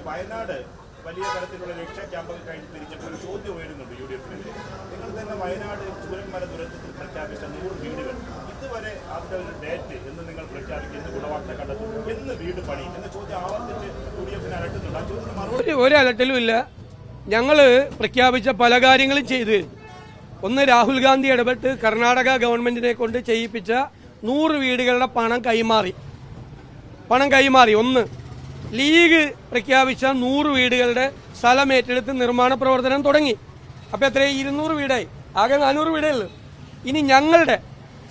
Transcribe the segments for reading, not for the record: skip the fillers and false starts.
വയനാട് വലിയ തരത്തിലുള്ള രക്ഷാ ക്യാമ്പൊക്കെ കഴിഞ്ഞ് തിരിച്ചപ്പോൾ ഒരു ചോദ്യം ഉയരുന്നുണ്ട് UDF-നെതിരെ. നിങ്ങൾ തന്നെ വയനാട് ചൂരന്മല ദുരന്തത്തിൽ പ്രഖ്യാപിച്ച 100 വീടുകൾ ഇതുവരെ അതിന്റെ ഒരു ഡേറ്റ് എന്ന് നിങ്ങൾ പ്രഖ്യാപിക്കുന്ന ഗുണവാർത്ത കണ്ടെത്തും, എന്ന് വീട് പണി എന്ന ചോദ്യം ആവർത്തിച്ച് UDF-നെ അലട്ടുന്നുണ്ട്. ആ ചോദ്യത്തിന് മറുപടി ഒരു അലട്ടലും ഇല്ല. ഞങ്ങൾ പ്രഖ്യാപിച്ച പല കാര്യങ്ങളും ചെയ്തു. ഒന്ന്, രാഹുൽ ഗാന്ധി ഇടപെട്ട് കർണാടക ഗവൺമെന്റിനെ കൊണ്ട് ചെയ്യിപ്പിച്ച 100 വീടുകളുടെ പണം കൈമാറി. ഒന്ന്, ലീഗ് പ്രഖ്യാപിച്ച 100 വീടുകളുടെ സ്ഥലം ഏറ്റെടുത്ത് നിർമ്മാണ പ്രവർത്തനം തുടങ്ങി. അപ്പോൾ എത്രയും 200 വീടായി, ആകെ 400 വീടേ ഉള്ളൂ. ഇനി ഞങ്ങളുടെ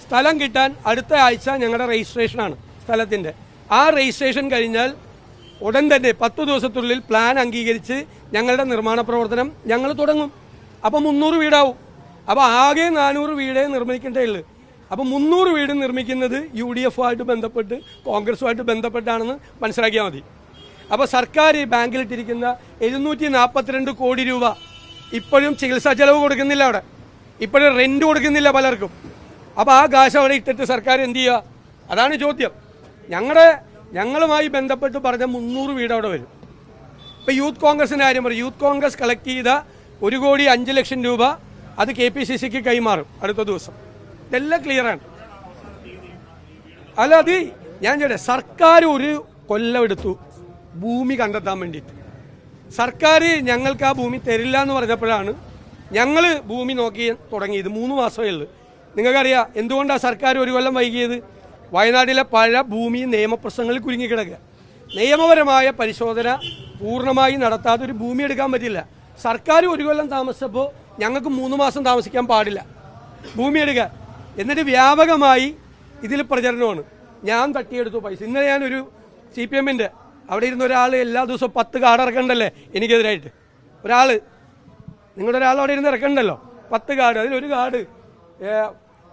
സ്ഥലം കിട്ടാൻ അടുത്ത ആഴ്ച ഞങ്ങളുടെ രജിസ്ട്രേഷനാണ് സ്ഥലത്തിൻ്റെ. ആ രജിസ്ട്രേഷൻ കഴിഞ്ഞാൽ ഉടൻ തന്നെ 10 ദിവസത്തിനുള്ളിൽ പ്ലാൻ അംഗീകരിച്ച് ഞങ്ങളുടെ നിർമ്മാണ പ്രവർത്തനം ഞങ്ങൾ തുടങ്ങും. അപ്പോൾ 300 വീടാവും. അപ്പോൾ ആകെ 400 വീടേ നിർമ്മിക്കേണ്ടേ ഉള്ളൂ. അപ്പോൾ 300 വീട് നിർമ്മിക്കുന്നത് UDF-ആയിട്ട് ബന്ധപ്പെട്ട് കോൺഗ്രസുമായിട്ട് ബന്ധപ്പെട്ടാണെന്ന് മനസ്സിലാക്കിയാൽ മതി. അപ്പോൾ സർക്കാർ ബാങ്കിലിട്ടിരിക്കുന്ന 742 കോടി രൂപ ഇപ്പോഴും ചികിത്സാ ചെലവ് കൊടുക്കുന്നില്ല, അവിടെ ഇപ്പോഴും റെന്റ് കൊടുക്കുന്നില്ല പലർക്കും. അപ്പോൾ ആ കാശ് അവിടെ ഇട്ടിട്ട് സർക്കാർ എന്ത് ചെയ്യുക? അതാണ് ചോദ്യം. ഞങ്ങളുമായി ബന്ധപ്പെട്ട് പറഞ്ഞ 300 വീട് അവിടെ വരും. ഇപ്പോൾ യൂത്ത് കോൺഗ്രസിൻ്റെ കാര്യം പറയും. യൂത്ത് കോൺഗ്രസ് കളക്ട് ചെയ്ത 1,05,00,000 രൂപ അത് KPCC-ക്ക് കൈമാറും അടുത്ത ദിവസം. ഇതെല്ലാം ക്ലിയറാണ്. അല്ല, അത് ഞാൻ ചോട്ടെ, സർക്കാർ ഒരു കൊല്ലമെടുത്തു ഭൂമി കണ്ടെത്താൻ വേണ്ടിയിട്ട്. സർക്കാർ ഞങ്ങൾക്ക് ആ ഭൂമി തരില്ല എന്ന് പറഞ്ഞപ്പോഴാണ് ഞങ്ങൾ ഭൂമി നോക്കി തുടങ്ങിയത്. 3 മാസമേ ഉള്ളൂ. നിങ്ങൾക്കറിയാം എന്തുകൊണ്ടാണ് സർക്കാർ ഒരു കൊല്ലം വൈകിയത്? വയനാട്ടിലെ പല ഭൂമി നിയമപ്രശ്നങ്ങളിൽ കുരുങ്ങിക്കിടക്കുക. നിയമപരമായ പരിശോധന പൂർണ്ണമായി നടത്താതെ ഒരു ഭൂമി എടുക്കാൻ പറ്റില്ല. സർക്കാർ ഒരു കൊല്ലം താമസിച്ചപ്പോൾ ഞങ്ങൾക്ക് 3 മാസം താമസിക്കാൻ പാടില്ല ഭൂമി എടുക്കാൻ. എന്നിട്ട് വ്യാപകമായി ഇതിൽ പ്രചരണമാണ്. ഞാൻ തട്ടിയെടുത്തു പൈസ. ഇന്നലെ ഞാനൊരു CPM-ൻ്റെ അവിടെ ഇരുന്ന ഒരാൾ എല്ലാ ദിവസവും 10 കാർഡ് ഇറക്കണ്ടല്ലേ എനിക്കെതിരായിട്ട്. നിങ്ങളുടെ ഒരാൾ അവിടെ ഇരുന്ന് ഇറക്കണ്ടല്ലോ 10 കാർഡ്. അതിലൊരു കാർഡ്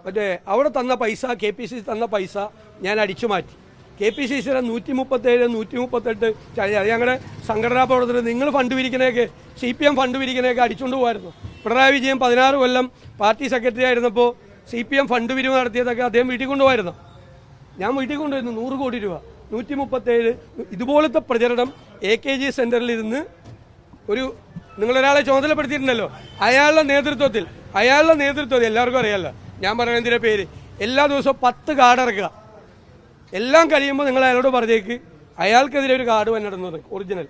മറ്റേ അവിടെ തന്ന പൈസ, KPCC തന്ന പൈസ ഞാൻ അടിച്ചു മാറ്റി. KPCC-യുടെ 137, 138 ഞങ്ങളുടെ സംഘടനാ പ്രവർത്തനം നിങ്ങൾ ഫണ്ട് പിരിക്കണേക്ക്, CPM ഫണ്ട് പിരിക്കണേക്ക് അടിച്ചുകൊണ്ട് പോകുമായിരുന്നു. പിണറായി വിജയൻ 16 കൊല്ലം പാർട്ടി സെക്രട്ടറി ആയിരുന്നപ്പോൾ CPM ഫണ്ട് പിരിവ് നടത്തിയതൊക്കെ അദ്ദേഹം വീട്ടിൽ കൊണ്ടുപോയിരുന്നു. ഞാൻ വീട്ടിൽ കൊണ്ടുവരുന്നു 100 കോടി രൂപ, 137. ഇതുപോലത്തെ പ്രചരണം AKG സെന്ററിലിരുന്ന് നിങ്ങളൊരാളെ ചുമതലപ്പെടുത്തിയിട്ടുണ്ടല്ലോ, അയാളുടെ നേതൃത്വത്തിൽ എല്ലാവർക്കും അറിയാമല്ലോ, ഞാൻ പറയുന്നതിൻ്റെ പേര്, എല്ലാ ദിവസവും 10 കാർഡ് ഇറക്കുക. എല്ലാം കഴിയുമ്പോൾ നിങ്ങൾ അയാളോട് പറഞ്ഞേക്ക് അയാൾക്കെതിരെ ഒരു കാർഡ് വന്നിടുന്നത് ഒറിജിനൽ.